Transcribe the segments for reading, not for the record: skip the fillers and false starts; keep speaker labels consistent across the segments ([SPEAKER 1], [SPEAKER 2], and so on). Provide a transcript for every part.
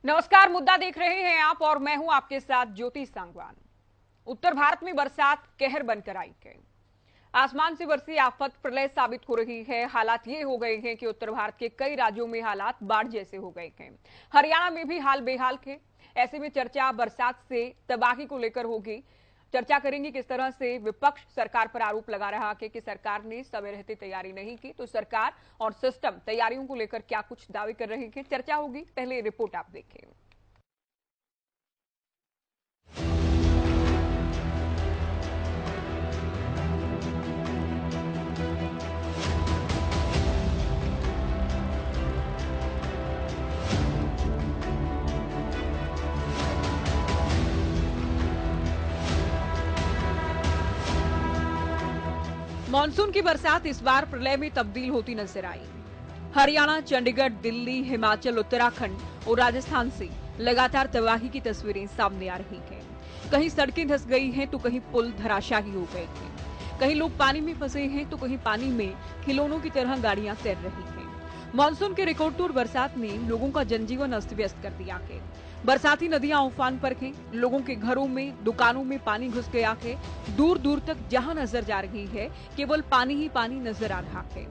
[SPEAKER 1] नमस्कार, मुद्दा देख रहे हैं आप और मैं हूं आपके साथ ज्योति सांगवान। उत्तर भारत में बरसात कहर बनकर आई है। आसमान से बरसी आफत प्रलय साबित हो रही है। हालात ये हो गए हैं कि उत्तर भारत के कई राज्यों में हालात बाढ़ जैसे हो गए हैं। हरियाणा में भी हाल बेहाल है। ऐसे में चर्चा बरसात से तबाही को लेकर होगी। चर्चा करेंगे किस तरह से विपक्ष सरकार पर आरोप लगा रहा है कि सरकार ने समय रहते तैयारी नहीं की, तो सरकार और सिस्टम तैयारियों को लेकर क्या कुछ दावे कर रहे हैं। चर्चा होगी, पहले रिपोर्ट आप देखें। मानसून की बरसात इस बार प्रलय में तब्दील होती नजर आई। हरियाणा, चंडीगढ़, दिल्ली, हिमाचल, उत्तराखंड और राजस्थान से लगातार तबाही की तस्वीरें सामने आ रही हैं। कहीं सड़कें धंस गई हैं तो कहीं पुल धराशायी हो गए हैं। कहीं लोग पानी में फंसे हैं तो कहीं पानी में खिलौनों की तरह गाड़ियां तैर रही हैं। मानसून के रिकॉर्ड तोड़ बरसात ने लोगों का जनजीवन अस्त व्यस्त कर दिया है। बरसाती नदियां उफान पर हैं। लोगों के घरों में, दुकानों में पानी घुस गया है। दूर दूर तक जहां नजर जा रही है केवल पानी ही पानी नजर आ रहा है।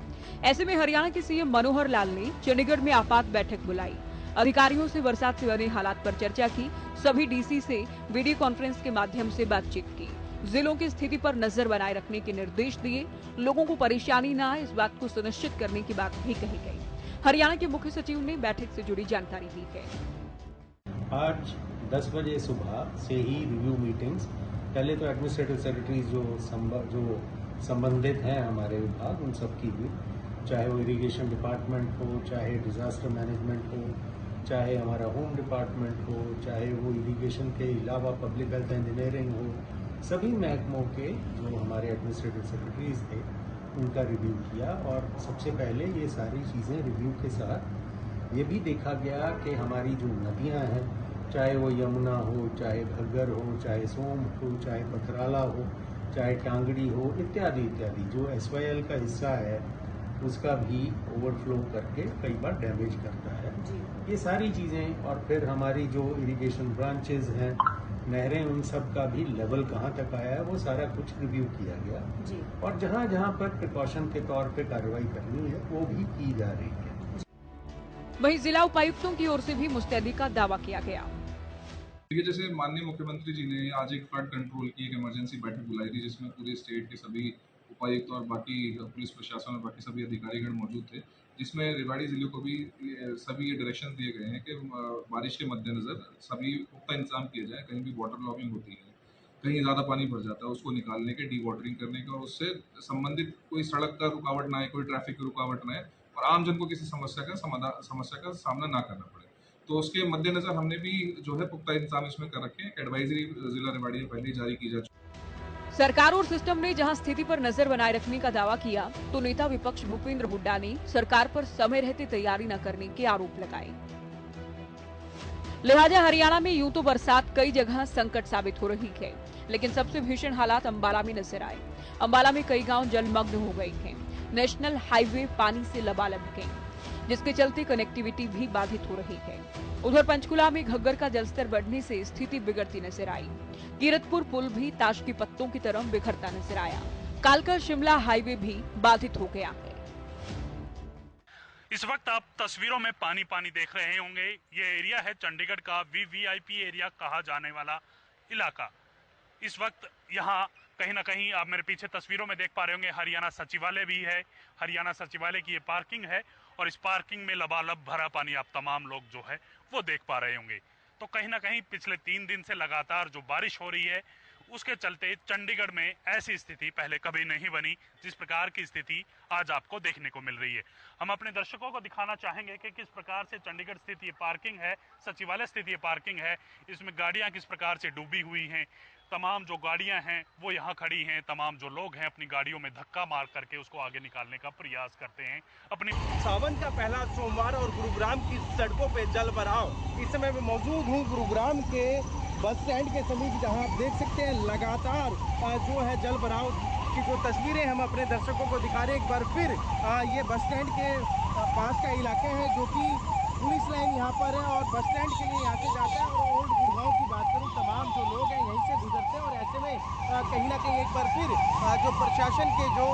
[SPEAKER 1] ऐसे में हरियाणा के सीएम मनोहर लाल ने चंडीगढ़ में आपात बैठक बुलाई। अधिकारियों से बरसात से बने हालात पर चर्चा की। सभी डीसी से वीडियो कॉन्फ्रेंस के माध्यम से बातचीत की। जिलों की स्थिति पर नजर बनाए रखने के निर्देश दिए। लोगों को परेशानी न आए, इस बात को सुनिश्चित करने की बात भी कही गई। हरियाणा के मुख्य सचिव ने बैठक से जुड़ी जानकारी दी है।
[SPEAKER 2] आज 10 बजे सुबह से ही रिव्यू मीटिंग्स, पहले तो एडमिनिस्ट्रेटिव सेक्रेटरीज जो संबंधित हैं हमारे विभाग, उन सब की भी, चाहे वो इरिगेशन डिपार्टमेंट हो, चाहे डिजास्टर मैनेजमेंट हो, चाहे हमारा होम डिपार्टमेंट हो, चाहे वो इरिगेशन के अलावा पब्लिक हेल्थ इंजीनियरिंग हो, सभी महकमों के जो हमारे एडमिनिस्ट्रेटिव सेक्रेटरीज थे उनका रिव्यू किया। और सबसे पहले ये सारी चीज़ें रिव्यू के साथ ये भी देखा गया कि हमारी जो नदियां हैं, चाहे वो यमुना हो, चाहे घग्गर हो, चाहे सोम हो, चाहे पथराला हो, चाहे टांगड़ी हो, इत्यादि इत्यादि, जो SYL का हिस्सा है उसका भी ओवरफ्लो करके कई बार डैमेज करता है। ये सारी चीज़ें, और फिर हमारी जो इरिगेशन ब्रांचेज हैं, नहरें, उन सब का भी लेवल कहाँ तक आया है, वो सारा कुछ रिव्यू किया गया जी। और जहाँ जहाँ पर प्रिकॉशन के तौर पे कार्रवाई करनी है वो भी की जा रही है।
[SPEAKER 1] वहीं जिला उपायुक्तों की ओर से भी मुस्तैदी का दावा किया गया।
[SPEAKER 3] जैसे माननीय मुख्यमंत्री जी ने आज एक फ्लड कंट्रोल की एक इमरजेंसी बैठक बुलाई थी, जिसमें पूरे स्टेट के सभी उपायुक्त और बाकी पुलिस प्रशासन और बाकी सभी अधिकारीगण मौजूद थे, जिसमें रेवाड़ी जिले को भी सभी ये डायरेक्शन दिए गए हैं कि बारिश के मद्देनजर सभी पुख्ता इंतजाम किए जाए। कहीं भी वाटर लॉगिंग होती है, कहीं ज़्यादा पानी भर जाता है, उसको निकालने के, डी वाटरिंग करने का, और उससे संबंधित कोई सड़क का रुकावट ना आए, कोई ट्रैफिक की रुकावट ना आए और आमजन को किसी समस्या का सामना ना करना पड़े। तो उसके मद्देनजर हमने भी जो है पुख्ता इंतजाम इसमें कर रखे हैं। एडवाइजरी जिला रेवाड़ी में पहले जारी की जा चुकी है।
[SPEAKER 1] सरकार और सिस्टम ने जहां स्थिति पर नजर बनाए रखने का दावा किया, तो नेता विपक्ष भूपेंद्र हुड्डा ने सरकार पर समय रहते तैयारी न करने के आरोप लगाए। लिहाजा हरियाणा में यूं तो बरसात कई जगह संकट साबित हो रही है, लेकिन सबसे भीषण हालात अंबाला में नजर आए। अंबाला में कई गांव जलमग्न हो गए हैं। नेशनल हाईवे पानी से लबालब है, जिसके चलते कनेक्टिविटी भी बाधित हो रही है। उधर पंचकुला में घग्गर का जलस्तर बढ़ने से स्थिति बिगड़ती नजर आई। कीरतपुर पुल भी ताश की पत्तों की तरह बिखरता नजर आया। कालका शिमला हाईवे भी बाधित हो गया है।
[SPEAKER 4] इस वक्त आप तस्वीरों में पानी पानी देख रहे होंगे। ये एरिया है चंडीगढ़ का VVIP एरिया कहा जाने वाला इलाका। इस वक्त यहाँ कहीं ना कहीं आप मेरे पीछे तस्वीरों में देख पा रहे होंगे, हरियाणा सचिवालय भी है। हरियाणा सचिवालय की ये पार्किंग है और इस पार्किंग में लबालब भरा पानी आप तमाम लोग जो है वो देख पा रहे होंगे। तो कहीं ना कहीं पिछले 3 दिन से लगातार जो बारिश हो रही है, उसके चलते चंडीगढ़ में ऐसी स्थिति पहले कभी नहीं बनी जिस प्रकार की स्थिति आज आपको देखने को मिल रही है। हम अपने दर्शकों को दिखाना चाहेंगे कि किस प्रकार से चंडीगढ़ स्थित ये पार्किंग है, सचिवालय स्थित ये पार्किंग है। इसमें गाड़ियां किस प्रकार से डूबी हुई हैं। तमाम जो गाड़ियां हैं वो यहाँ खड़ी हैं। तमाम जो लोग हैं अपनी गाड़ियों में धक्का मार करके उसको आगे निकालने का प्रयास करते हैं। अपनी
[SPEAKER 5] सावन का पहला सोमवार और गुरुग्राम की सड़कों पे जल भराव। इस समय मैं मौजूद हूँ गुरुग्राम के बस स्टैंड के समीप, जहाँ आप देख सकते हैं लगातार जो है जल भराव की जो तस्वीरें हम अपने दर्शकों को दिखा रहे हैं। एक बार फिर ये बस स्टैंड के पास का इलाका है, जो कि पुलिस लाइन यहाँ पर है और बस स्टैंड के लिए यहाँ से जाता है। और ओल्ड गुड़गांव की बात करूँ, तमाम जो लोग हैं यहीं से गुजरते हैं और ऐसे में कहीं ना कहीं एक बार फिर जो प्रशासन के जो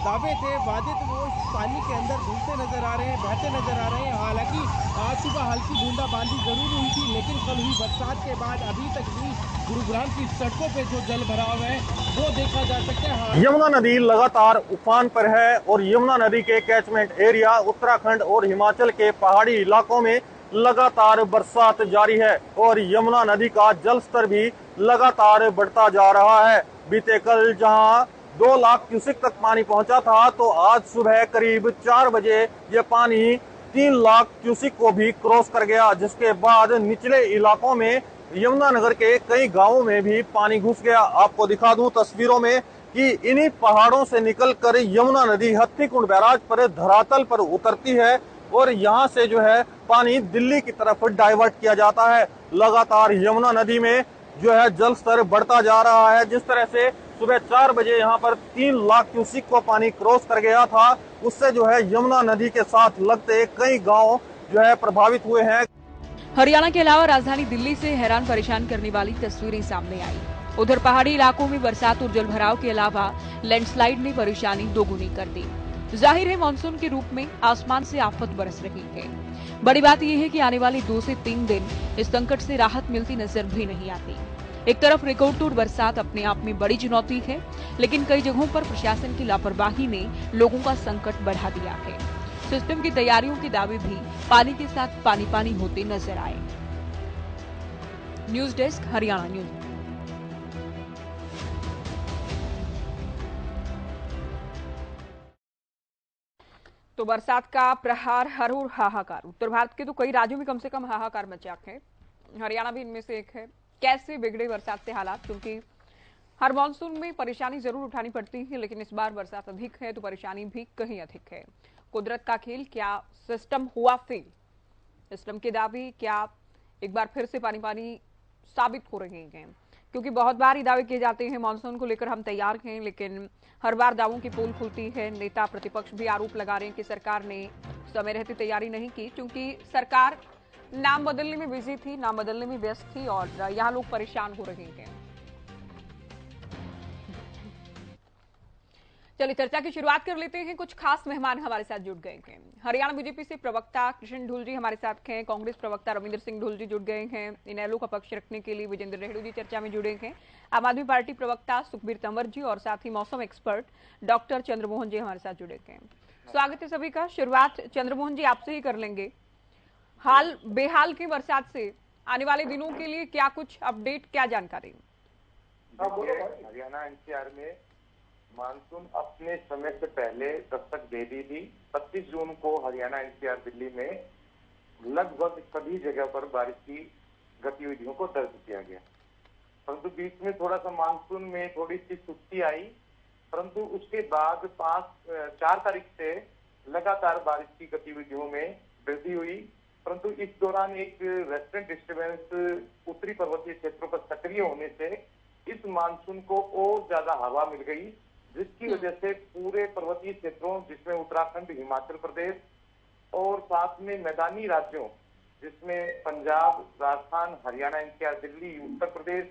[SPEAKER 5] दावे थे, वादे थे, वो इस पानी के अंदर घूमते नजर आ रहे हैं, बहते नजर आ रहे हैं। हालांकि आज सुबह हल्की बूंदाबांदी जरूर हुई थी, लेकिन कल हुई बरसात के बाद अभी तक भी गुरुग्राम की सड़कों पे जो जल भराव है वो देखा जा सकता है।
[SPEAKER 6] यमुना नदी लगातार उफान पर है और यमुना नदी के कैचमेंट एरिया उत्तराखंड और हिमाचल के पहाड़ी इलाकों में लगातार बरसात जारी है और यमुना नदी का जल स्तर भी लगातार बढ़ता जा रहा है। बीते कल जहां 2 लाख क्यूसेक तक पानी पहुंचा था, तो आज सुबह करीब 4 बजे ये पानी 3 लाख क्यूसेक को भी क्रॉस कर गया, जिसके बाद निचले इलाकों में यमुनानगर के कई गांवों में भी पानी घुस गया। आपको दिखा दूं तस्वीरों में कि इन्हीं पहाड़ों से निकलकर यमुना नदी हत्थीकुंड बैराज पर धरातल पर उतरती है और यहां से जो है पानी दिल्ली की तरफ डाइवर्ट किया जाता है। लगातार यमुना नदी में जो है जल स्तर बढ़ता जा रहा है। जिस तरह से सुबह 4 बजे यहाँ पर 3 लाख क्यूसेक को पानी क्रॉस कर गया था, उससे जो है यमुना नदी के साथ लगते कई गाँव जो है प्रभावित हुए हैं।
[SPEAKER 1] हरियाणा के अलावा राजधानी दिल्ली से हैरान परेशान करने वाली तस्वीरें सामने आई। उधर पहाड़ी इलाकों में बरसात और जलभराव के अलावा लैंडस्लाइड ने परेशानी दोगुनी कर दी। जाहिर है मानसून के रूप में आसमान से आफत बरस रही है। बड़ी बात यह है कि आने वाले 2 से 3 दिन इस संकट से राहत मिलती नजर भी नहीं आती। एक तरफ रिकॉर्ड तोड़ बरसात अपने आप में बड़ी चुनौती है, लेकिन कई जगहों पर प्रशासन की लापरवाही ने लोगों का संकट बढ़ा दिया है। सिस्टम की तैयारियों के दावे भी पानी के साथ पानी पानी होते नजर आए। News desk, Haryana news. तो बरसात का प्रहार, हर ओर हाहाकार। उत्तर भारत के तो कई राज्यों में कम से कम हाहाकार मचा है, हरियाणा भी इनमें से एक है। कैसे बिगड़े बरसात से हालात, क्योंकि हर मानसून में परेशानी जरूर उठानी पड़ती है, लेकिन इस बार बरसात अधिक है तो परेशानी भी कहीं अधिक है। कुदरत का खेल, क्या सिस्टम हुआ फेल? सिस्टम के दावे क्या एक बार फिर से पानी पानी साबित हो रहे हैं? क्योंकि बहुत बार ये दावे किए जाते हैं मानसून को लेकर हम तैयार हैं, लेकिन हर बार दावों की पोल खुलती है। नेता प्रतिपक्ष भी आरोप लगा रहे हैं कि सरकार ने समय रहते तैयारी नहीं की, क्योंकि सरकार नाम बदलने में बिजी थी, नाम बदलने में व्यस्त थी और यहाँ लोग परेशान हो रहे हैं। चलिए चर्चा की शुरुआत कर लेते हैं। कुछ खास मेहमान हमारे साथ जुड़ गए हैं। हरियाणा बीजेपी से प्रवक्ता कृष्ण ढूल जी हमारे साथ हैं, कांग्रेस प्रवक्ता रविंद्र सिंह ढूल जी जुड़ गए हैं, इनेलो का पक्ष रखने के लिए विजेंद्र रेहड़ू जी चर्चा में जुड़े हैं, आम आदमी पार्टी प्रवक्ता सुखबीर तंवर जी और साथ ही मौसम एक्सपर्ट डॉक्टर चंद्रमोहन जी हमारे साथ जुड़े हैं। स्वागत है सभी का। शुरुआत चंद्रमोहन जी आपसे ही कर लेंगे। हाल बेहाल की बरसात से आने वाले दिनों के लिए क्या कुछ अपडेट, क्या जानकारी?
[SPEAKER 7] हरियाणा एनसीआर में मानसून अपने समय से पहले दस्तक दे दी थी। 25 जून को हरियाणा एनसीआर दिल्ली में लगभग सभी जगह पर बारिश की गतिविधियों को दर्ज किया गया, परंतु बीच में थोड़ा सा मानसून में थोड़ी सी सुस्ती आई, परंतु उसके बाद 4 तारीख से लगातार बारिश की गतिविधियों में वृद्धि हुई। परंतु इस दौरान एक वेस्टर्न डिस्टर्बेंस उत्तरी पर्वतीय क्षेत्रों पर सक्रिय होने से इस मानसून को और ज्यादा हवा मिल गई, जिसकी वजह से पूरे पर्वतीय क्षेत्रों जिसमें उत्तराखंड, हिमाचल प्रदेश और साथ में मैदानी राज्यों जिसमें पंजाब, राजस्थान, हरियाणा एनसीआर, दिल्ली, उत्तर प्रदेश,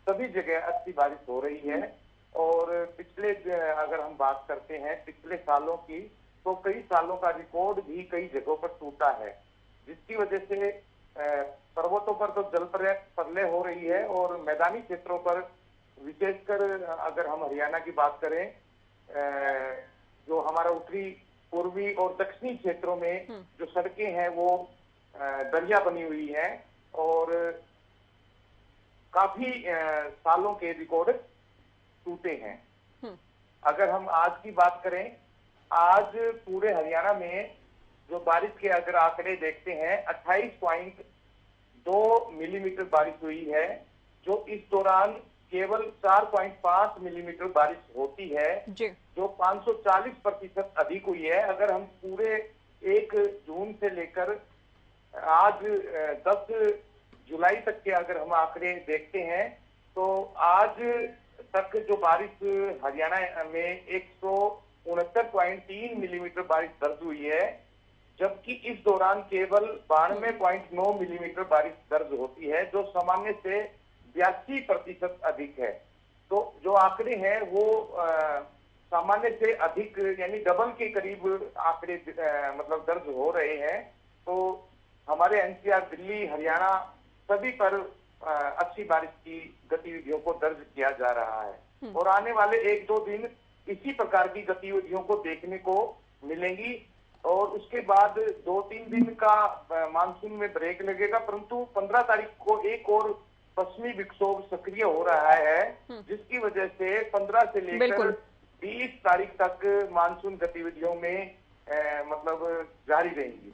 [SPEAKER 7] सभी जगह अच्छी बारिश हो रही है। और पिछले अगर हम बात करते हैं पिछले सालों की, तो कई सालों का रिकॉर्ड भी कई जगहों पर टूटा है, जिसकी वजह से पर्वतों पर तो जल प्रलय हो रही है और मैदानी क्षेत्रों पर विशेषकर अगर हम हरियाणा की बात करें, जो हमारा उत्तरी, पूर्वी और दक्षिणी क्षेत्रों में जो सड़कें हैं वो दरिया बनी हुई हैं और काफी सालों के रिकॉर्ड टूटे हैं। अगर हम आज की बात करें, आज पूरे हरियाणा में जो बारिश के अगर आंकड़े देखते हैं 28.2 मिलीमीटर बारिश हुई है, जो इस दौरान केवल 4.5 मिलीमीटर बारिश होती है, जो 540% अधिक हुई है। अगर हम पूरे 1 जून से लेकर आज 10 जुलाई तक के अगर हम आंकड़े देखते हैं, तो आज तक जो बारिश हरियाणा में 169.3 मिलीमीटर बारिश दर्ज हुई है, जबकि इस दौरान केवल 92.9 मिलीमीटर बारिश दर्ज होती है, जो सामान्य से 82% अधिक है। तो जो आंकड़े हैं वो सामान्य से अधिक यानी डबल के करीब आंकड़े मतलब दर्ज हो रहे हैं। तो हमारे एनसीआर दिल्ली, हरियाणा सभी पर अच्छी बारिश की गतिविधियों को दर्ज किया जा रहा है और आने वाले 1-2 दिन इसी प्रकार की गतिविधियों को देखने को मिलेंगी और उसके बाद 2-3 दिन का मानसून में ब्रेक लगेगा, परंतु 15 तारीख को एक और पश्चिमी विक्षोभ सक्रिय हो रहा है, जिसकी वजह से 15 से लेकर 20 तारीख तक मानसून गतिविधियों में मतलब जारी रहेंगी।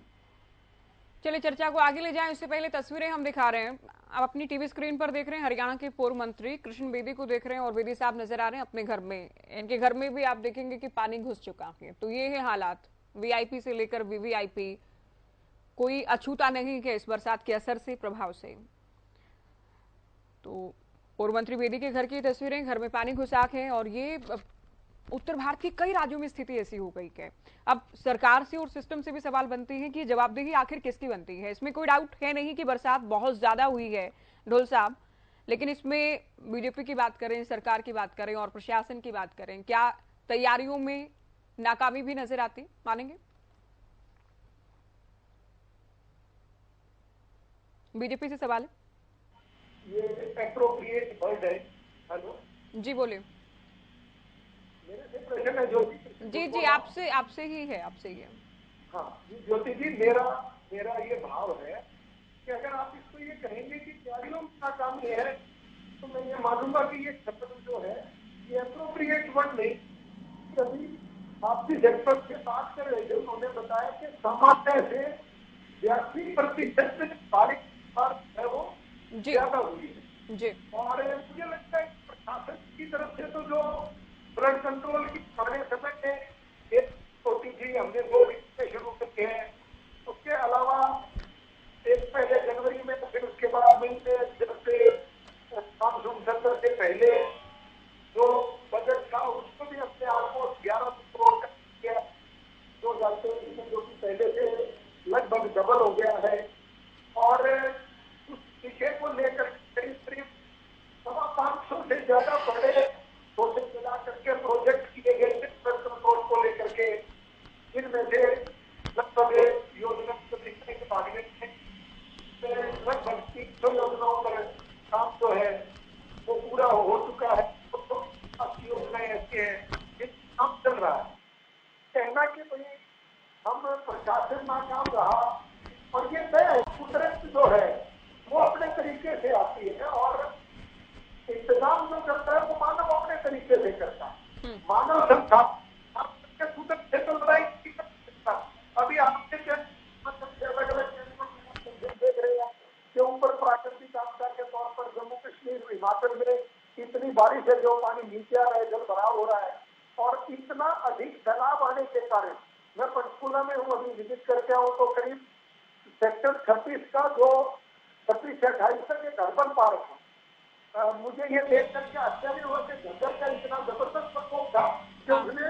[SPEAKER 1] चलिए चर्चा को आगे ले जाएं, उससे पहले तस्वीरें हम दिखा रहे हैं। आप अपनी टीवी स्क्रीन पर देख रहे हैं हरियाणा के पूर्व मंत्री कृष्ण बेदी को देख रहे हैं और बेदी साहब नजर आ रहे हैं अपने घर में। इनके घर में भी आप देखेंगे कि पानी घुस चुका है। तो ये है हालात, वीआईपी से लेकर वीवीआईपी, कोई अछूता नहीं है इस बरसात के असर से, प्रभाव से। तो पूर्व मंत्री बेदी के घर की तस्वीरें, घर में पानी घुसा है और ये उत्तर भारत के कई राज्यों में स्थिति ऐसी हो गई है। अब सरकार से और सिस्टम से भी सवाल बनते हैं कि जवाबदेही आखिर किसकी बनती है। इसमें कोई डाउट है नहीं कि बरसात बहुत ज्यादा हुई है ढोल साहब, लेकिन इसमें बीजेपी की बात करें, सरकार की बात करें और प्रशासन की बात करें, क्या तैयारियों में नाकामी भी नजर आती, मानेंगे? बीजेपी से सवाल है।
[SPEAKER 8] ये एप्रोप्रिएट वर्ड है। हेलो
[SPEAKER 1] जी बोलिए।
[SPEAKER 8] मेरे से प्रश्न है ज्योति
[SPEAKER 1] जी आपसे ही है।
[SPEAKER 8] हाँ ज्योति जी, मेरा ये भाव है कि अगर आप इसको ये कहेंगे कि तैयारियों का काम ये है, तो मैं ये मानूंगा कि ये शब्द जो है ये एप्रोप्रिएट वर्ड नहीं। कभी आपसी जनपद से बात कर रहे थे, उन्होंने बताया कि सामान्य से 82% बारिश है वो ज्यादा हुई है
[SPEAKER 1] जी।
[SPEAKER 8] और मुझे लगता है प्रशासन की तरफ से तो जो फ्लड कंट्रोल की पुराने समय में एक होती थी, हमने 2 वीक से शुरू करके हैं। उसके अलावा एक पहले जनवरी में, फिर उसके बाद महीने जब से मानसून सत्र से पहले जो बजट था उसको भी अपने ऑलमोस्ट 11 करोड़ किया, 2023 में, जो कि पहले से लगभग डबल हो गया है। और उस विषय को लेकर करीब 550 से ज्यादा बड़े प्रोजेक्ट मिला करके प्रोजेक्ट किए गए थे फ्लड कंट्रोल को लेकर के, जिनमें से लगभग योजना के बारे में लगभग 300 योजनाओं पर काम जो है वो पूरा हो चुका है। तो योजनाएं ऐसी हैं जिसका काम चल रहा है। कहना कि भाई हम प्रशासन नाकाम रहा, और ये तय है, कुदरत जो है वो अपने तरीके से आती है और इंतजाम जो करता है वो मानव अपने तरीके से करता है। मानव संसाधन कुदरत से तो लड़ाई नहीं कर सकता। अभी आपके अलग अलग देख रहे हैं कि ऊपर प्राकृतिक आपदा के तौर पर जम्मू कश्मीर, हिमाचल में इतनी बारिश है, जो पानी नीचे आ रहा है, जल भराव हो रहा है और इतना अधिक सैलाब आने के कारण, मैं पंचकुला में हूँ, अभी विजिट करके आऊँ तो करीब सेक्टर 36 का जो 36 से 28 तक एक अर्बन पार्क है, मुझे ये देख करके आश्चर्य हुआ कि जंगल का इतना जबरदस्त प्रकोप था कि उसने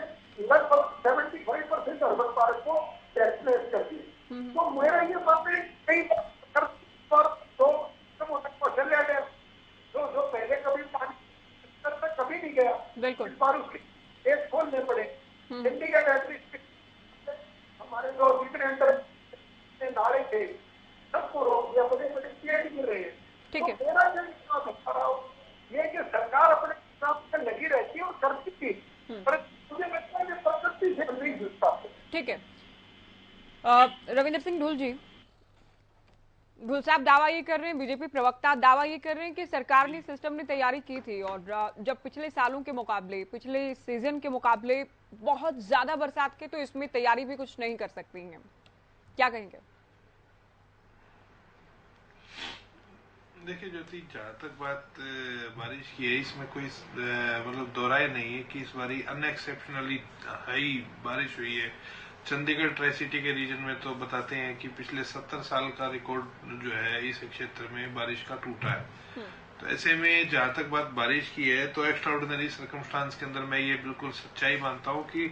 [SPEAKER 8] लगभग 75% अर्बन पार्क को टैक्सलेस कर दिया। तो मेरा ये बात है, कई पर तो कौशल्या ने जो पहले कभी पानी तक कभी नहीं गया, इस बार उसके एक खोलने पड़े। चंडीगढ़ हमारे जो जितने अंदर नाले थे सबको रोक दिया, बड़े बड़े पेड़ गिर रहे हैं। तो मेरा जो विश्वास है ये कि सरकार अपने काम से लगी रहती है और करती थी, पर मुझे लगता है कि प्रकृति से नहीं जुड़ पाते।
[SPEAKER 1] ठीक है। रविंद्र सिंह ढुल जी, ढुल साहब दावा ये कर रहे हैं, बीजेपी प्रवक्ता दावा ये कर रहे हैं कि सरकार ने, सिस्टम ने तैयारी की थी और जब पिछले सालों के मुकाबले, पिछले सीजन के मुकाबले बहुत ज्यादा बरसात के, तो इसमें तैयारी भी कुछ नहीं कर सकती है। क्या कहेंगे?
[SPEAKER 9] देखिए ज्योति, जहाँ तक बात बारिश की है, इसमें कोई मतलब दोहराई नहीं है कि इस बारी अनएक्सेप्शनली हाई बारिश हुई है। चंडीगढ़ ट्राई सिटी के रीजन में तो बताते हैं कि पिछले 70 साल का रिकॉर्ड जो है इस क्षेत्र में बारिश का टूटा है। तो ऐसे में जहाँ तक बात बारिश की है, तो एक्स्ट्रा ऑर्डिनरी सर्कमस्टांस के अंदर मैं ये बिल्कुल सच्चाई मानता हूँ कि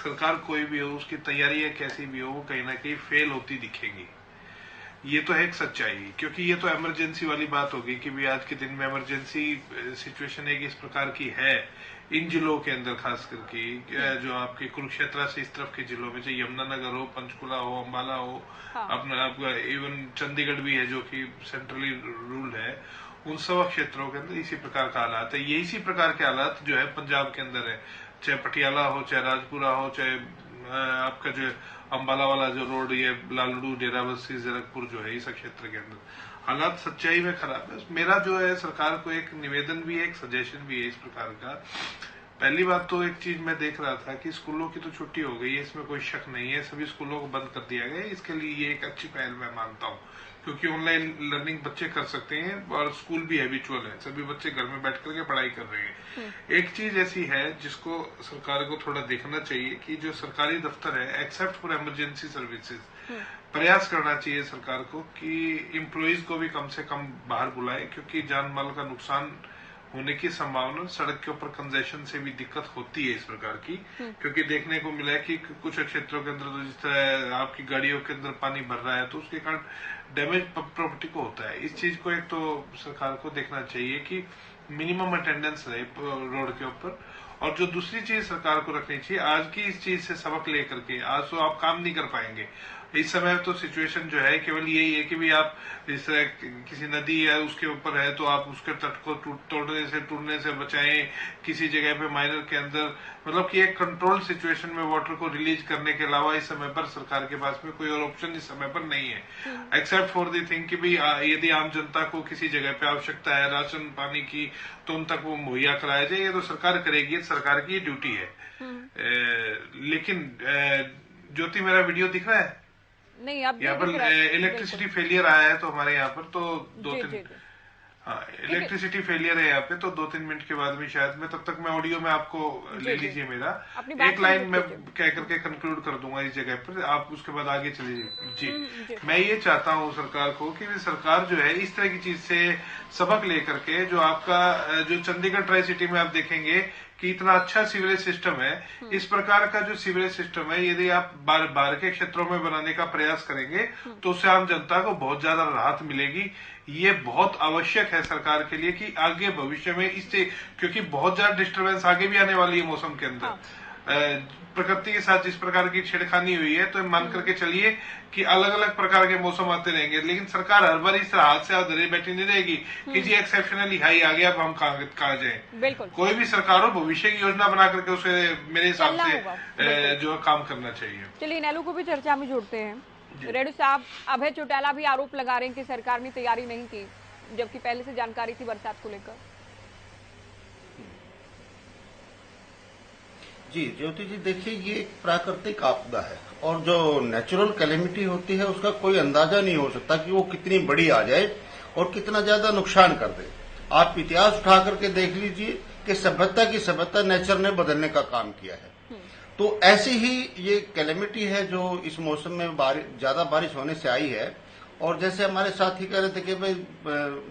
[SPEAKER 9] सरकार कोई भी हो, उसकी तैयारियां कैसी भी हो, वो कहीं ना कहीं फेल होती दिखेंगी। ये तो है एक सच्चाई, क्योंकि ये तो इमरजेंसी वाली बात होगी कि भी आज के दिन में इमरजेंसी सिचुएशन एक इस प्रकार की है इन जिलों के अंदर, खास करके जो आपके कुरुक्षेत्र से इस तरफ के जिलों में, चाहे यमुनानगर हो, पंचकुला हो, अम्बाला हो, अपना आपका इवन चंडीगढ़ भी है जो कि सेंट्रली रूल्ड है, उन सब क्षेत्रों के अंदर इसी प्रकार का हालात है। ये इसी प्रकार के हालात जो है पंजाब के अंदर है, चाहे पटियाला हो, चाहे राजपुरा हो, चाहे आपका जो अम्बाला वाला जो रोड, ये लालड़ू, डेराबस्सी, जीरकपुर जो है इस क्षेत्र के अंदर हालात सच्चाई में खराब है। मेरा जो है सरकार को एक निवेदन भी है, एक सजेशन भी है इस प्रकार का। पहली बात तो एक चीज मैं देख रहा था कि स्कूलों की तो छुट्टी हो गई है, इसमें कोई शक नहीं है, सभी स्कूलों को बंद कर दिया गया है। इसके लिए ये एक अच्छी पहल मैं मानता हूँ, क्योंकि ऑनलाइन लर्निंग बच्चे कर सकते हैं और स्कूल भी हैबिचुअल है, सभी बच्चे घर में बैठ करके पढ़ाई कर रहे हैं। एक चीज ऐसी है जिसको सरकार को थोड़ा देखना चाहिए कि जो सरकारी दफ्तर है, एक्सेप्ट फॉर इमरजेंसी सर्विसेज, प्रयास करना चाहिए सरकार को कि एम्प्लॉइज को भी कम से कम बाहर बुलाए, क्योंकि जान माल का नुकसान होने की संभावना, सड़क के ऊपर कंजेशन से भी दिक्कत होती है इस प्रकार की। क्योंकि देखने को मिला है कि कुछ क्षेत्रों के अंदर तो जिस तरह आपकी गाड़ियों के अंदर पानी भर रहा है तो उसके कारण डैमेज प्रॉपर्टी को होता है। इस चीज को एक तो सरकार को देखना चाहिए कि मिनिमम अटेंडेंस रहे रोड के ऊपर। और जो दूसरी चीज सरकार को रखनी चाहिए, आज की इस चीज से सबक लेकर के, आज तो आप काम नहीं कर पाएंगे इस समय, तो सिचुएशन जो है केवल यही है कि भी आप इस तरह किसी नदी है उसके ऊपर है तो आप उसके तट को टूटने से बचाएं, किसी जगह पे माइनर के अंदर, मतलब कि एक कंट्रोल सिचुएशन में वाटर को रिलीज करने के अलावा इस समय पर सरकार के पास में कोई और ऑप्शन इस समय पर नहीं है, एक्सेप्ट फॉर द थिंग कि भी यदि आम जनता को किसी जगह पे आवश्यकता है राशन पानी की तो उन तक वो मुहैया कराया जाए, ये तो सरकार करेगी, सरकार की ड्यूटी है। लेकिन ज्योति, मेरा वीडियो दिख रहा है?
[SPEAKER 1] नहीं, अब
[SPEAKER 9] यहाँ पर इलेक्ट्रिसिटी फेलियर आया है तो हमारे यहाँ पर तो इलेक्ट्रिसिटी फेलियर है यहाँ पे, तो 2-3 मिनट के बाद में शायद मैं, तब तक मैं ऑडियो में आपको ले लीजिए मेरा एक लाइन में कह करके कंक्लूड कर दूंगा इस जगह पर, आप उसके बाद आगे चलिए। जी, मैं ये चाहता हूँ सरकार को कि सरकार जो है इस तरह की चीज से सबक लेकर के, जो आपका जो चंडीगढ़ ट्राई सिटी में आप देखेंगे कि इतना अच्छा सीवरेज सिस्टम है, इस प्रकार का जो सीवरेज सिस्टम है यदि आप बाहर के क्षेत्रों में बनाने का प्रयास करेंगे तो उससे आम जनता को बहुत ज्यादा राहत मिलेगी। ये बहुत आवश्यक है सरकार के लिए कि आगे भविष्य में इससे, क्योंकि बहुत ज्यादा डिस्टर्बेंस आगे भी आने वाली है मौसम के अंदर, प्रकृति के साथ जिस प्रकार की छेड़खानी हुई है, तो मान करके चलिए कि अलग अलग प्रकार के मौसम आते रहेंगे, लेकिन सरकार हर बार इस तरह हाथ से धरे बैठी नहीं रहेगी कि जी एक्सेप्शनली हाई आ गया अब हम कहाँ जाए। कोई भी सरकार हो भविष्य की योजना बना करके उसे मेरे हिसाब से जो काम करना चाहिए।
[SPEAKER 1] चलिए नैलू को भी चर्चा में जोड़ते हैं। रेड्डी साहब, अभय चौटाला भी आरोप लगा रहे हैं कि सरकार ने तैयारी नहीं की, जबकि पहले से जानकारी थी बरसात को लेकर।
[SPEAKER 10] जी ज्योति जी, देखिए ये एक प्राकृतिक आपदा है और जो नेचुरल कैलेमिटी होती है उसका कोई अंदाजा नहीं हो सकता कि वो कितनी बड़ी आ जाए और कितना ज्यादा नुकसान कर दे। आप इतिहास उठा करके देख लीजिए कि सभ्यता की सभ्यता नेचर ने बदलने का काम किया है। तो ऐसी ही ये कैलेमिटी है जो इस मौसम में ज्यादा बारिश होने से आई है। और जैसे हमारे साथी कह रहे थे कि भाई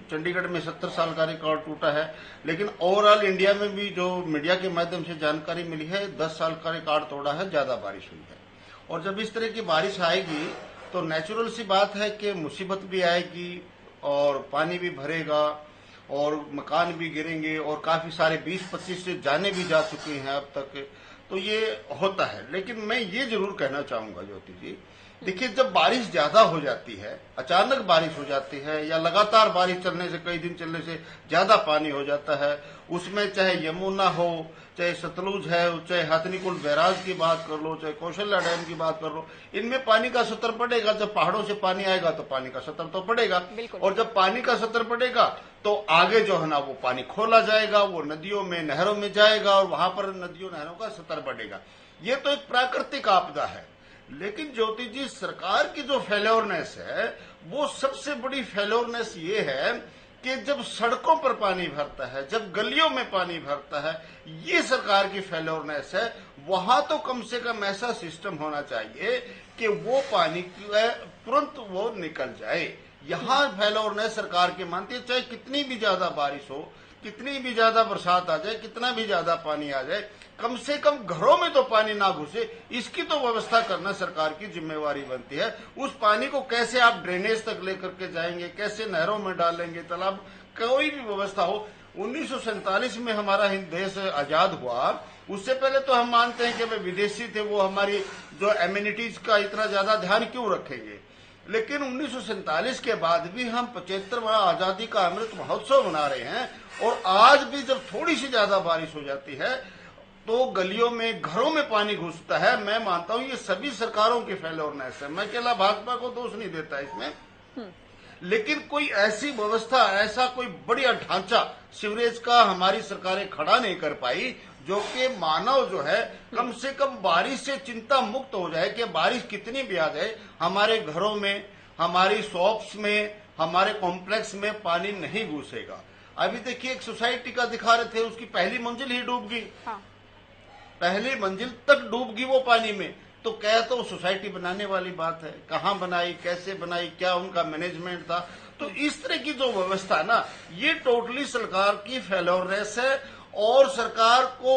[SPEAKER 10] चंडीगढ़ में 70 साल का रिकॉर्ड टूटा है, लेकिन ओवरऑल इंडिया में भी जो मीडिया के माध्यम से जानकारी मिली है 10 साल का रिकॉर्ड तोड़ा है, ज्यादा बारिश हुई है। और जब इस तरह की बारिश आएगी तो नेचुरल सी बात है कि मुसीबत भी आएगी और पानी भी भरेगा और मकान भी गिरेंगे और काफी सारे 20-25 से जाने भी जा चुके हैं अब तक, तो ये होता है। लेकिन मैं ये जरूर कहना चाहूंगा ज्योति जी, देखिए जब बारिश ज्यादा हो जाती है, अचानक बारिश हो जाती है या लगातार बारिश चलने से, कई दिन चलने से ज्यादा पानी हो जाता है, उसमें चाहे यमुना हो, चाहे सतलुज है, चाहे हथनीकुंड बैराज की बात कर लो, चाहे कौशल्या डैम की बात कर लो, इनमें पानी का स्तर पड़ेगा। जब पहाड़ों से पानी आएगा तो पानी का स्तर तो पड़ेगा, और जब पानी का स्तर पड़ेगा तो आगे जो है ना वो पानी खोला जाएगा, वो नदियों में नहरों में जाएगा और वहां पर नदियों नहरों का स्तर बढ़ेगा। ये तो एक प्राकृतिक आपदा है। लेकिन ज्योति जी, सरकार की जो फेल्योरनेस है वो सबसे बड़ी फेल्योरनेस ये है कि जब सड़कों पर पानी भरता है, जब गलियों में पानी भरता है, ये सरकार की फेल्योरनेस है। वहां तो कम से कम ऐसा सिस्टम होना चाहिए कि वो पानी तुरंत वो निकल जाए। यहाँ फेल्योरनेस सरकार की मानती है, चाहे कितनी भी ज्यादा बारिश हो, कितनी भी ज्यादा बरसात आ जाए, कितना भी ज्यादा पानी आ जाए, कम से कम घरों में तो पानी ना घुसे, इसकी तो व्यवस्था करना सरकार की जिम्मेवारी बनती है। उस पानी को कैसे आप ड्रेनेज तक लेकर के जाएंगे, कैसे नहरों में डालेंगे, तालाब, कोई भी व्यवस्था हो। 1947 में हमारा देश आजाद हुआ, उससे पहले तो हम मानते हैं कि वे विदेशी थे, वो हमारी जो एम्यूनिटीज का इतना ज्यादा ध्यान क्यों रखेंगे। लेकिन 1947 के बाद भी हम 75वां आजादी का अमृत महोत्सव मना रहे हैं, और आज भी जब थोड़ी सी ज्यादा बारिश हो जाती है तो गलियों में, घरों में पानी घुसता है। मैं मानता हूं ये सभी सरकारों की फेल्योरनेस है, मैं अकेला भाजपा को दोष नहीं देता इसमें, लेकिन कोई ऐसी व्यवस्था, ऐसा कोई बढ़िया ढांचा सीवरेज का हमारी सरकारें खड़ा नहीं कर पाई, जो कि मानव जो है कम से कम बारिश से चिंता मुक्त हो जाए कि बारिश कितनी भी आ जाए, हमारे घरों में, हमारी शॉप्स में, हमारे कॉम्प्लेक्स में पानी नहीं घुसेगा। अभी देखिए एक सोसाइटी का दिखा रहे थे, उसकी पहली मंजिल ही डूब गई। हाँ। पहली मंजिल तक डूब गई वो पानी में। तो क्या तो सोसाइटी बनाने वाली बात है, कहाँ बनाई, कैसे बनाई, क्या उनका मैनेजमेंट था। तो इस तरह की जो व्यवस्था है ना, ये टोटली सरकार की फेल्योरनेस है। और सरकार को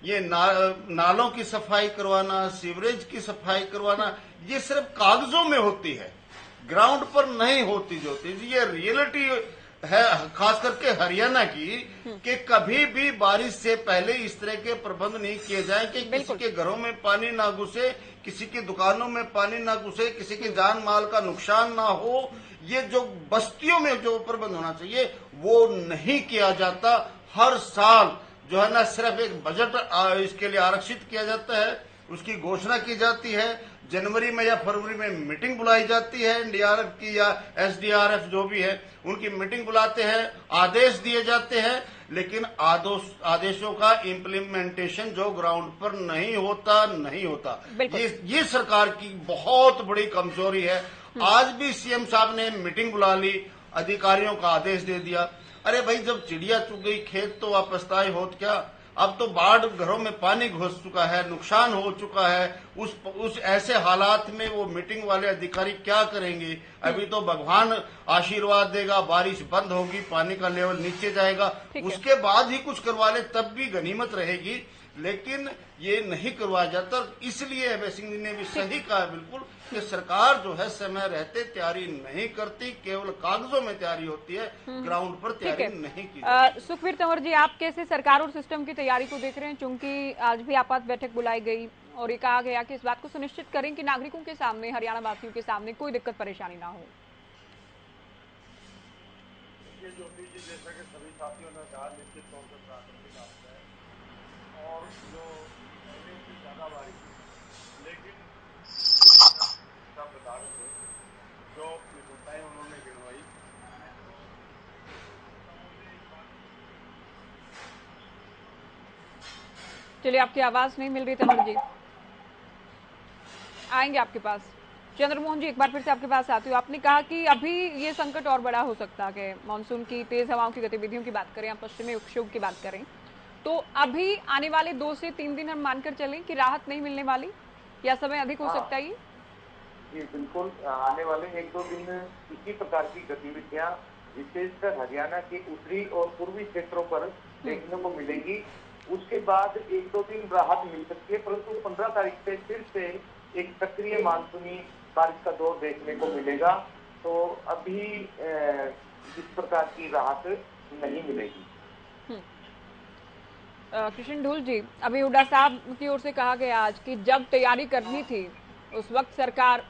[SPEAKER 10] ये नालों की सफाई करवाना, सीवरेज की सफाई करवाना, ये सिर्फ कागजों में होती है, ग्राउंड पर नहीं होती। जो ये रियलिटी है खास करके हरियाणा की, कि कभी भी बारिश से पहले इस तरह के प्रबंध नहीं किए जाए कि किसी के घरों में पानी ना घुसे, किसी की दुकानों में पानी ना घुसे, किसी के जान माल का नुकसान ना हो। ये जो बस्तियों में जो प्रबंध होना चाहिए वो नहीं किया जाता। हर साल जो है ना सिर्फ एक बजट इसके लिए आरक्षित किया जाता है, उसकी घोषणा की जाती है, जनवरी में या फरवरी में मीटिंग बुलाई जाती है, एनडीआरएफ की या एसडीआरएफ जो भी है उनकी मीटिंग बुलाते हैं, आदेश दिए जाते हैं, लेकिन आदेशों का इम्प्लीमेंटेशन जो ग्राउंड पर नहीं होता। ये सरकार की बहुत बड़ी कमजोरी है। आज भी सीएम साहब ने मीटिंग बुला ली, अधिकारियों का आदेश दे दिया। अरे भाई, जब चिड़िया चुग गई खेत तो वापस ताई होत क्या। अब तो बाढ़, घरों में पानी घुस चुका है, नुकसान हो चुका है। उस ऐसे हालात में वो मीटिंग वाले अधिकारी क्या करेंगे। अभी तो भगवान आशीर्वाद देगा, बारिश बंद होगी, पानी का लेवल नीचे जाएगा, उसके बाद ही कुछ करवा ले, तब भी गनीमत रहेगी। लेकिन ये नहीं करवाया जाता। इसलिए अभय सिंह जी ने भी सही कहा बिल्कुल कि सरकार जो है समय रहते तैयारी नहीं करती, केवल कागजों में तैयारी होती है, ग्राउंड पर तैयारी नहीं की।
[SPEAKER 1] सुखबीर तंवर जी, आप कैसे सरकार और सिस्टम की तैयारी को देख रहे हैं? क्योंकि आज भी आपात बैठक बुलाई गई और ये कहा गया कि इस बात को सुनिश्चित करें कि नागरिकों के सामने, हरियाणा वासियों के सामने कोई दिक्कत परेशानी ना हो।
[SPEAKER 11] जैसा कि सभी साथियों ने कहा, निश्चित तौर पर प्राकृतिक आपदा है और जो पहले की ज्यादा बारिश, लेकिन प्रधान जो विफलताएं उन्होंने गिनवाई,
[SPEAKER 1] चलिए, आपकी आवाज नहीं मिल रही तंवर जी, आएंगे आपके पास। चंद्रमोहन जी, एक बार फिर से आपके पास आती हूँ। आपने कहा कि अभी ये संकट और बड़ा हो सकता है। मानसून की तेज हवाओं की गतिविधियों की बात करें या पश्चिमी विक्षोभ की बात करें, तो अभी आने वाले 2 से 3 दिन हम मानकर चलें कि राहत नहीं मिलने वाली, या समय अधिक हो सकता है ये?
[SPEAKER 7] जी बिल्कुल, आने वाले 1-2 दिन इसी प्रकार की गतिविधियां विशेषकर हरियाणा के उत्तरी और पूर्वी क्षेत्रों पर देखने को मिलेगी। उसके बाद 1-2 दिन राहत मिल सकती है, परंतु 15 तारीख से फिर से एक सक्रिय मानसूनी बारिश का दौर देखने को मिलेगा। तो अभी इस प्रकार की राहत नहीं मिलेगी।
[SPEAKER 1] कृष्ण ढूल जी, अभी हुड्डा साहब की ओर से कहा गया आज कि जब तैयारी करनी थी उस वक्त सरकार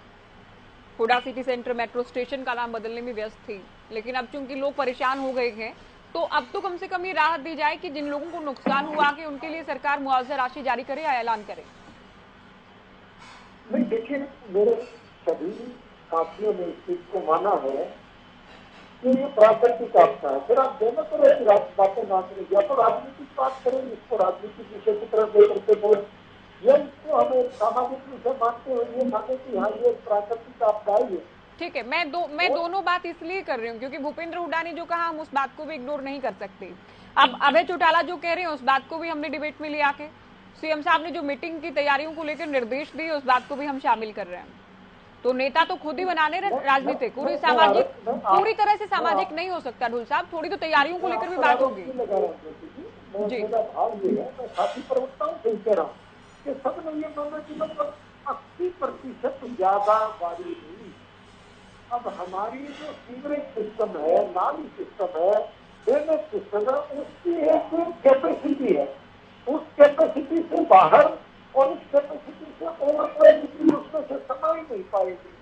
[SPEAKER 1] Hooda city centre metro station का नाम बदलने में व्यस्त थी, लेकिन अब चूंकि लोग परेशान हो गए हैं तो अब तो कम से कम ये राहत दी जाए कि जिन लोगों को नुकसान हुआ कि उनके लिए सरकार मुआवजा राशि जारी करे या ऐलान करे।
[SPEAKER 8] नहीं, देखिए, मेरे सभी साथियों ने इस चीज को माना है कि ये प्राकृतिक आपदा है। फिर आप दोनों तरह की बातें ना करें, या तो राजनीतिक बात करें, इसको राजनीतिक विषय की तरफ लेकर के बोले, या इसको हमें सामाजिक विषय मानते हुए ये माने कि हाँ ये प्राकृतिक आपदा है।
[SPEAKER 1] ठीक है, मैं दोनों बात इसलिए कर रही हूँ क्योंकि भूपेंद्र हुड्डा ने जो कहा हम उस बात को भी इग्नोर नहीं कर सकते। अब अभय चौटाला जो कह रहे हैं उस बात को भी हमने डिबेट में लिया के, सीएम साहब ने जो मीटिंग की तैयारियों को लेकर निर्देश दिए उस बात को भी हम शामिल कर रहे हैं। तो नेता तो खुद ही बनाने राजनीतिक, पूरी तरह से सामाजिक नहीं हो सकता। ढुल साहब, थोड़ी तो तैयारियों को लेकर भी बात होगी।
[SPEAKER 8] जी, मेरा भाव ये है, मैं साथी प्रवक्ताओं से कह रहा हूँ कि सब ने ये माना कि लगभग 80% ज्यादा बारिश हुई। अब हमारी जो सीवरेज सिस्टम है, नाली सिस्टम है, ड्रेनेज सिस्टम है, उसकी एक कैपेसिटी है। उस कैपेसिटी से बाहर और उस कैपेसिटी से ओवर कैपेसिटी उसमें से समा ही नहीं पाएगी।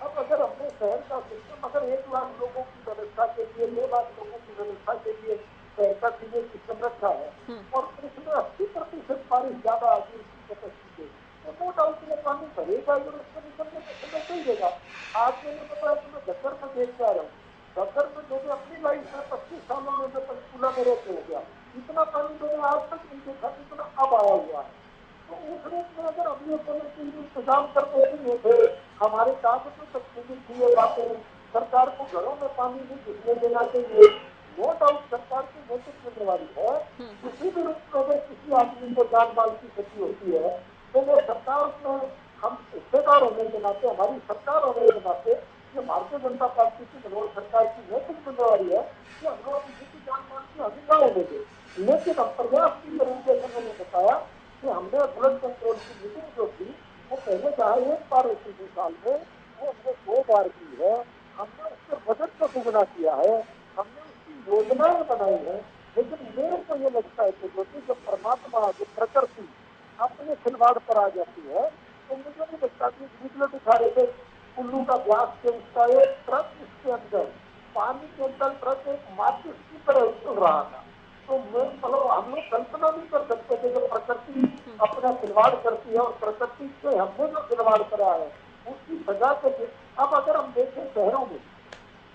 [SPEAKER 8] अब अगर हमने शहर का सिस्टम अगर 1 लाख लोगों की व्यवस्था के लिए, 2 लाख लोगों की व्यवस्था के लिए शहर का सीवरेज सिस्टम रखा है और उसमें 80% बारिश ज्यादा आ गई उसकी कैपेसिटी से, तो नो डाउट में पानी भरेगा और उसको निकलने का समय नहीं देगा। आज मैंने बताया कि मैं घग्गर में देख जा रहा हूँ। घग्गर में मैंने अपनी लाइफ में 25 सालों में मैं पंचकूला में रहते हो गया, इतना पानी मैंने आज तक नहीं देखा जितना अब आया हुआ है। तो उस रूप में अगर हम लोग इंतजाम करते नहीं थे, हमारे कागजों तक सीमित थी ये बातें, सरकार को घरों में पानी नहीं घुसने देना चाहिए। नो डाउट सरकार की नैतिक जिम्मेवारी है, किसी भी रूप में अगर किसी आदमी को जान माल की क्षति होती है तो वो सरकार में हम हिस्सेदार होने के नाते, हमारी सरकार होने के नाते, ये भारतीय जनता पार्टी की मनोहर सरकार की नैतिक जिम्मेवारी है कि हम लोग किसी की जान माल की हानि न होने दें। लेकिन हम प्रयास की तरीके से मैंने बताया कि हमने फ्लड कंट्रोल की मीटिंग जो थी वो पहले कहा 1 बार होती थी साल में, वो हमने 2 बार की है। हमने उसके बजट को दुगना किया है, हमने उसकी योजनाएं बनाई है। लेकिन मेरे को ये लगता है कि जो परमात्मा, जो प्रकृति अपने खिलवाड़ पर आ जाती है, तो मुझे नहीं लगता कि वीडियो दिखा रहे थे कुल्लू का ग्लास के उसका एक ट्रक, इसके अंदर पानी के अंदर ट्रक एक माचिस की तरह चल रहा था। तो मैं मतलब हम लोग कल्पना नहीं कर सकते थे जब प्रकृति अपना खिलवाड़ करती है और प्रकृति से हमने जो खिलवाड़ करा है उसकी सजा के लिए। अब अगर हम देखें शहरों में,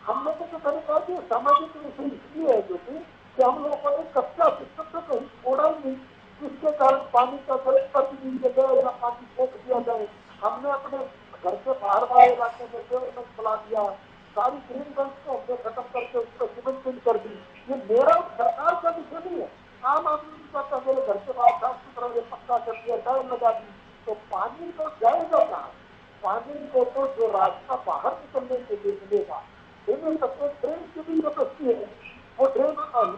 [SPEAKER 8] हम लोगों को मैंने कहा कि सामाजिक विषय इसलिए है जो कि हम लोगों ने कच्चा सिस्टम तो कहीं छोड़ा ही नहीं, जिसके कारण पानी का जलस्तर भी नीचे गया या पानी फेंक दिया जाए। हमने अपने घर से बाहर वाले इलाके में डेवलपमेंट चला दिया, सारी ग्रीन बेल्ट को हमने खत्म करके उस पर सीमेंटिंग कर दी। ये मेरा सरकार का विषय नहीं है, आम आदमी का तो मेरे घर के बाहर साफ सुथरा ये पक्का कर दिया, टाइम लगा दी, तो पानी तो जाएगा कहाँ? पानी को तो जो रास्ता बाहर निकलने के लिए मिलेगा, ट्रेन की भी कैपेसिटी है। वो ट्रेन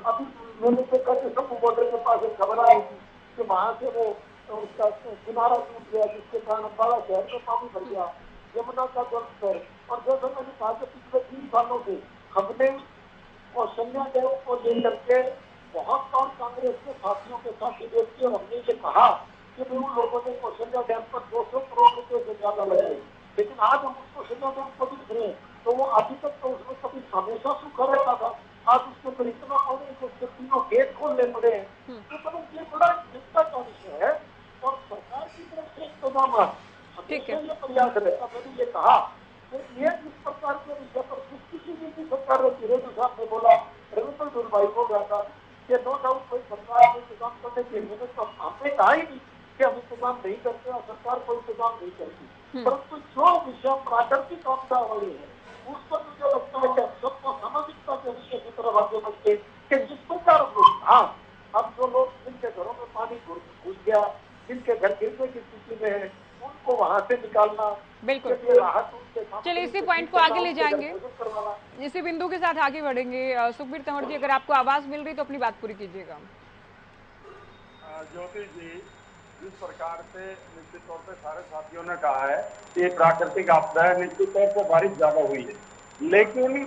[SPEAKER 8] अभी मैंने देखा कि सब बॉर्डर के पास एक खबर आई थी कि वहां से वो उसका किनारा टूट गया, जिसके कारण अम्बाला शहर में पानी भर गया, यमुना का जलस्तर। और जैसे मैंने कहा कि पिछले 3 सालों से हमने कौशल्या डैम को लेकर के बहुत बार कांग्रेस के साथियों के साथ डिबेट किया। हमने ये कहा कि उन लोगों ने कौशल्या डैम पर 200 करोड़ रुपए से ज्यादा लगाए, लेकिन आज हम उसको कौशल्या डैम को देख रहे हैं तो वो अभी तक तो उसमें कभी हमेशा सूखा रहता था, आज उसके ऊपर इतना पानी कि उसके 3 गेट खोलने पड़े हैं। तो मतलब ये बड़ा चिंता का विषय है और सरकार की तरफ से इंतजाम हमेशा ये प्रयास रहता। मैंने ये कहा कि ये जिस प्रकार के विषय पर किसी की सरकार रहती, रेड्डी साहब ने बोला, रविंद्र दुलभाई को गया था कि नो डाउट कोई सरकार को इंतजाम करने के लिए, तो हमने कहा ही नहीं कि हम इंतजाम नहीं करते और सरकार को इंतजाम नहीं करती, परंतु जो विषय प्राकृतिक आपदा वाले है उस पर मुझे लगता है कि हम सबको सामाजिकता के विषय की तरफ आगे बढ़ते कि जिस प्रकार अब जो लोग जिनके घरों में पानी घुस गया, जिनके घर गिरने की स्थिति में है, उनको वहां से निकालना,
[SPEAKER 1] बिल्कुल। चलिए इसी पॉइंट को आगे ले जाएंगे, इसी बिंदु के साथ आगे बढ़ेंगे। सुखबीर तंवर जी, अगर आपको आवाज मिल रही तो अपनी बात पूरी कीजिएगा।
[SPEAKER 11] ज्योति जी, जिस प्रकार से निश्चित तौर पे सारे साथियों ने कहा है कि ये प्राकृतिक आपदा है, निश्चित तौर पर बारिश ज्यादा हुई है, लेकिन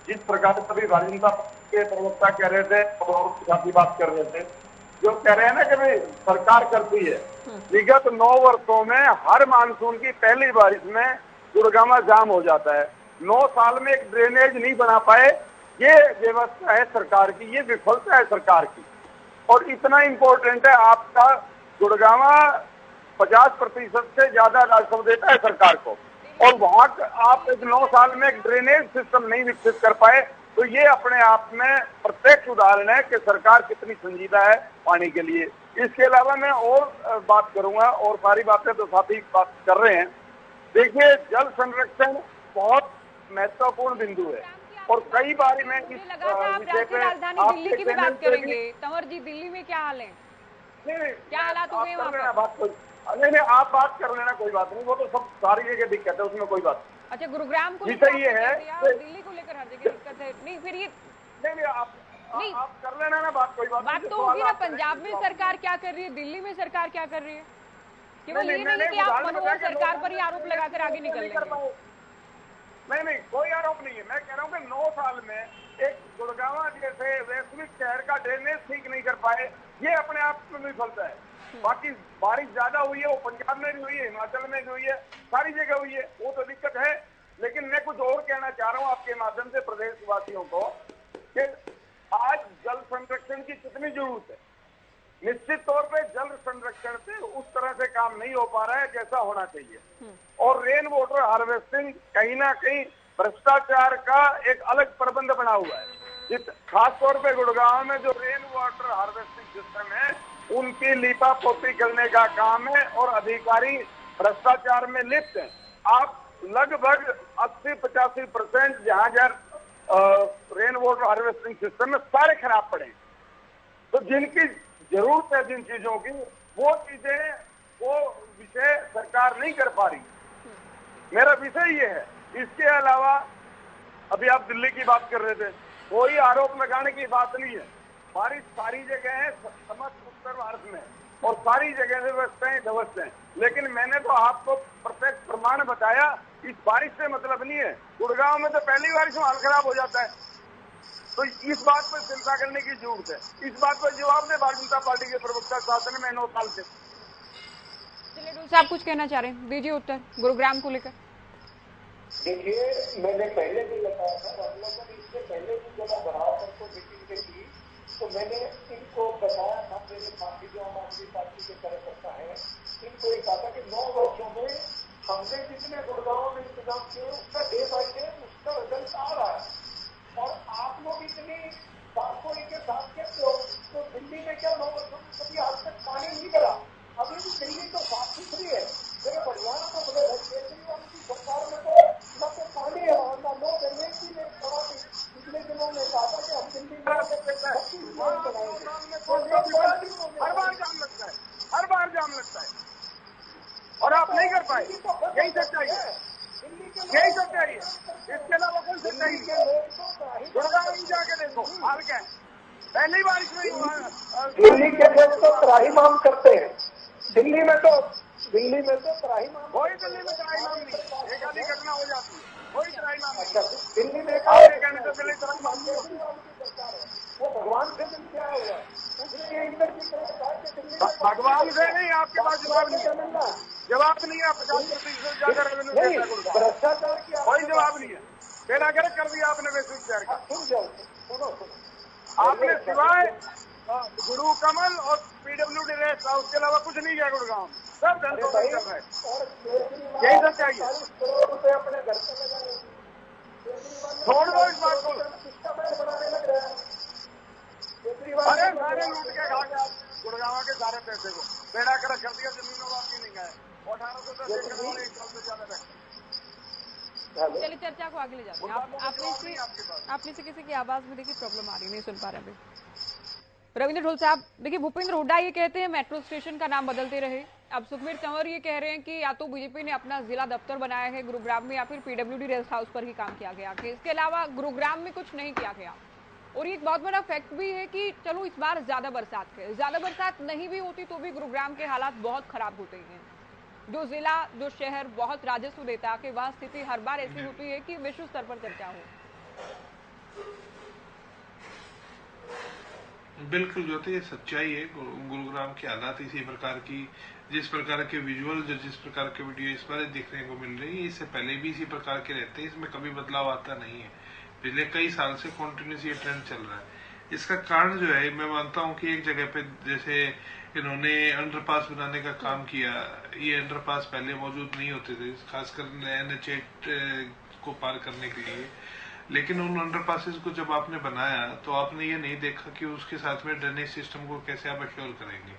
[SPEAKER 11] जिस प्रकार से सभी भारतीय जनता पार्टी के प्रवक्ता कह रहे थे और साथी बात कर रहे थे, जो कह रहे हैं ना कि भाई सरकार करती है, विगत 9 वर्षों में हर मानसून की पहली बारिश में गुड़गामा जाम हो जाता है। 9 साल में एक ड्रेनेज नहीं बना पाए, ये व्यवस्था है सरकार की, ये विफलता है सरकार की। और इतना इम्पोर्टेंट है आपका गुड़गामा 50% से ज्यादा राजस्व देता है सरकार को, और वहां आप 9 साल में एक ड्रेनेज सिस्टम नहीं विकसित कर पाए, तो ये अपने आप में प्रत्यक्ष उदाहरण है कि सरकार कितनी संजीदा है पानी के लिए। इसके अलावा मैं और बात करूंगा, और सारी बातें तो साथी बात कर रहे हैं। देखिए, जल संरक्षण बहुत महत्वपूर्ण बिंदु है और कई बार मैं इस
[SPEAKER 1] विषय पे दिल्ली की भी बात करेंगे। तंवर जी, दिल्ली में क्या हाल है, क्या हालात हो गए वहाँ पर?
[SPEAKER 11] नहीं, आप बात कर लेना, कोई बात नहीं, वो तो सब सारी जगह दिक्कत है, उसमें कोई बात नहीं।
[SPEAKER 1] अच्छा, गुरुग्राम को
[SPEAKER 11] विषय ये है,
[SPEAKER 1] दिल्ली को लेकर हर जगह दिक्कत है। नहीं फिर ये
[SPEAKER 11] नहीं आप कर लेना ना बात, कोई बात
[SPEAKER 1] तो होगी ना। पंजाब में सरकार क्या कर रही है, दिल्ली में सरकार क्या कर रही है? केवल ये नहीं कि आप मनोहर सरकार पर ही आरोप लगाकर आगे निकल लेंगे।
[SPEAKER 11] नहीं, कोई आरोप नहीं है। मैं कह रहा हूँ कि 9 साल में एक गुड़गांव जैसे वैश्विक शहर का ड्रेनेज ठीक नहीं कर पाए, ये अपने आप में विफलता है। बाकी बारिश ज्यादा हुई है, वो पंजाब में भी हुई है, हिमाचल में भी हुई है, सारी जगह हुई है, वो तो दिक्कत है। लेकिन मैं कुछ और कहना चाह रहा हूँ आपके माध्यम से प्रदेशवासियों को कि आज जल संरक्षण की कितनी जरूरत है। निश्चित तौर पे जल संरक्षण से उस तरह से काम नहीं हो पा रहा है जैसा होना चाहिए। और रेन वाटर हार्वेस्टिंग कहीं ना कहीं भ्रष्टाचार का एक अलग प्रबंध बना हुआ है। खास तौर पे गुड़गांव में जो रेन वाटर हार्वेस्टिंग सिस्टम है, उनकी लीपा पोती करने का काम है और अधिकारी भ्रष्टाचार में लिप्त हैं। आप लगभग 80-85% जहां रेन वाटर हार्वेस्टिंग सिस्टम में सारे खराब पड़े। तो जिनकी जरूरत है जिन चीजों की, वो चीजें, वो विषय सरकार नहीं कर पा रही। मेरा विषय ये है। इसके अलावा अभी आप दिल्ली की बात कर रहे थे, कोई आरोप लगाने की बात नहीं है। बारिश सारी जगह है, समस्त उत्तर भारत में, और सारी जगह से व्यवस्थाएं ध्वस्त हैं। लेकिन मैंने तो आपको प्रत्यक्ष प्रमाण बताया, इस बारिश से मतलब नहीं है। गुड़गांव में तो पहली बारिश में हाल खराब हो जाता है। तो इस बात पर चिंता करने की जरूरत है। इस बात पर जवाब दे भारतीय जनता पार्टी के प्रवक्ता शासन में 9 साल से।
[SPEAKER 1] चलिए डोल साहब कुछ कहना चाह रहे हैं, दीजिए उत्तर गुरुग्राम को लेकर।
[SPEAKER 8] देखिए, मैंने पहले भी बताया था, हम लोगों ने इससे पहले भी जब बढ़ाव को मीटिंग में की, तो मैंने इनको बताया था, मेरे पार्टी जो आम आदमी पार्टी के कार्यकर्ता है, इनको ये कहा था कि 9 वर्षों में हमने जितने गुड़गांव में इंतजाम किए, उसका डे बाई डे उसका रिजल्ट आ रहा है। और आप लोग इतनी साफसफाई के साथ के तो दिल्ली में क्या 9 वर्षों में कभी आज तक पानी नहीं गिरा? अभी भी दिल्ली तो साफ सुथरी है। मेरे हरियाणा को बोले केजरीवाल की सरकार में तो न तो पानी है, न नो ड्रेनेज की। पिछले दिनों में कहा था कि हम दिल्ली में
[SPEAKER 11] हर बार जाम लगता है, हर बार जाम लगता है, और आप नहीं कर पाए। यही सच्चाई है, यही सच्चाई है। इसके अलावा कोई सच्चाई नहीं है। गुड़गांव में जाके देखो हाल क्या है। पहली बारिश में
[SPEAKER 8] दिल्ली के लोग तो त्राहिमाम करते हैं। दिल्ली में तो त्राहिमाम,
[SPEAKER 11] कोई दिल्ली में त्राहिमाम नहीं, एक आधी घटना हो जाती है, कोई त्राहिमाम नहीं।
[SPEAKER 8] दिल्ली में
[SPEAKER 11] कहने से पहले त्राहिमाम नहीं होती।
[SPEAKER 8] वो भगवान से मिल क्या हुआ?
[SPEAKER 11] भगवान से नहीं, आपके पास जवाब नहीं है। जवाब नहीं है। 50% ज्यादा रेवेन्यू देता है गुड़गांव,
[SPEAKER 8] भ्रष्टाचार की
[SPEAKER 11] कोई जवाब नहीं है। बेड़ा गर्क कर दिया आपने वैश्विक शहर का।
[SPEAKER 8] सुनो,
[SPEAKER 11] आपने सिवाय गुरु कमल और PWD रेस्ट, उसके अलावा कुछ नहीं किया गुड़गांव में। सब धन तो नहीं कर रहा है। यही सब चाहिए।
[SPEAKER 8] अपने घर से लगाए,
[SPEAKER 11] छोड़ दो इस बात को।
[SPEAKER 8] बनाने लग रहा है।
[SPEAKER 11] अरे सारे लूट के खा गया गुड़गांव के सारे पैसे को। बेड़ा गर्क कर दिया, जमीनों वापसी नहीं गए। 1810 एकड़ वाले 1 साल से ज्यादा बैठे।
[SPEAKER 1] चलिए चर्चा को आगे ले जाते हैं। आपने से किसी की आवाज में देखिए प्रॉब्लम आ रही, नहीं सुन पा रहे अभी। रविंद्र ढोल साहब, देखिए भूपेंद्र हुड्डा ये कहते हैं मेट्रो स्टेशन का नाम बदलते रहे। अब सुखबीर तंवर ये कह रहे हैं कि या तो बीजेपी ने अपना जिला दफ्तर बनाया है गुरुग्राम में, या फिर PWD रेस्ट हाउस पर ही काम किया गया। इसके अलावा गुरुग्राम में कुछ नहीं किया गया। और एक बहुत बड़ा फैक्ट भी है कि चलो इस बार ज्यादा बरसात नहीं भी होती तो भी गुरुग्राम के हालात बहुत खराब होते हैं। जो जिला, जो शहर बहुत राजस्व देता है, वह स्थिति हर बार ऐसी होती है कि विश्व स्तर पर चर्चा हो।
[SPEAKER 9] बिल्कुल जो ये सच्चाई है। गुरुग्राम के हालात इसी प्रकार की, जिस प्रकार के विजुअल, जिस प्रकार के वीडियो इस बार देखने को मिल रही है, इससे पहले भी इसी प्रकार के रहते हैं। इसमें कभी बदलाव आता नहीं है। पिछले कई साल से कंटिन्यूस ये ट्रेंड चल रहा है। इसका कारण जो है, मैं मानता हूँ कि एक जगह पे जैसे इन्होंने अंडरपास बनाने का काम किया। ये अंडरपास पहले मौजूद नहीं होते थे, खासकर NH8 को पार करने के लिए। लेकिन उन अंडरपासेस को जब आपने बनाया तो आपने ये नहीं देखा कि उसके साथ में ड्रेनेज सिस्टम को कैसे आप एश्योर करेंगे।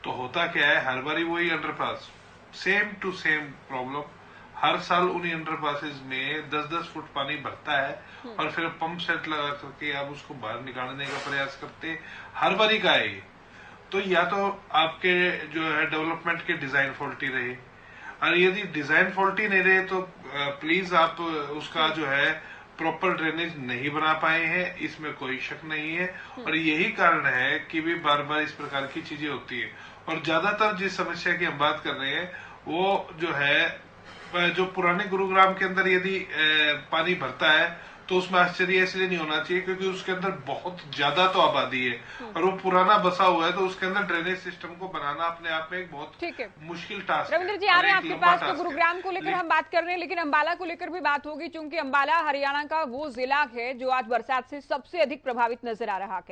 [SPEAKER 9] तो होता क्या है, हर बारी वही underpass, same to same problem. हर साल उन्हीं अंडरपासेस में 10-10 फुट पानी भरता है और फिर पंप सेट लगा करके आप उसको बाहर निकालने का प्रयास करते हैं। हर बारी का है ये। तो या तो आपके जो है डेवलपमेंट के डिजाइन फॉल्टी रहे, और यदि डिजाइन फॉल्टी नहीं रहे तो प्लीज आप उसका जो है प्रॉपर ड्रेनेज नहीं बना पाए हैं, इसमें कोई शक नहीं है। और यही कारण है कि भी बार बार इस प्रकार की चीजें होती है। और ज्यादातर जिस समस्या की हम बात कर रहे हैं वो जो है जो पुराने गुरुग्राम के अंदर यदि पानी भरता है तो उसमें आश्चर्य इसलिए नहीं होना चाहिए क्योंकि उसके अंदर बहुत ज्यादा तो आबादी है और वो पुराना बसा हुआ है, तो उसके अंदर ड्रेनेज सिस्टम को बनाना अपने आप में एक बहुत मुश्किल टास्क है।
[SPEAKER 1] रविंद्र जी आ रहे हैं आपके पास, तो गुरुग्राम को लेकर हम बात कर रहे हैं, लेकिन अंबाला को लेकर भी बात होगी, क्योंकि अंबाला हरियाणा का वो जिला है जो आज बरसात से सबसे अधिक प्रभावित नजर आ रहा है।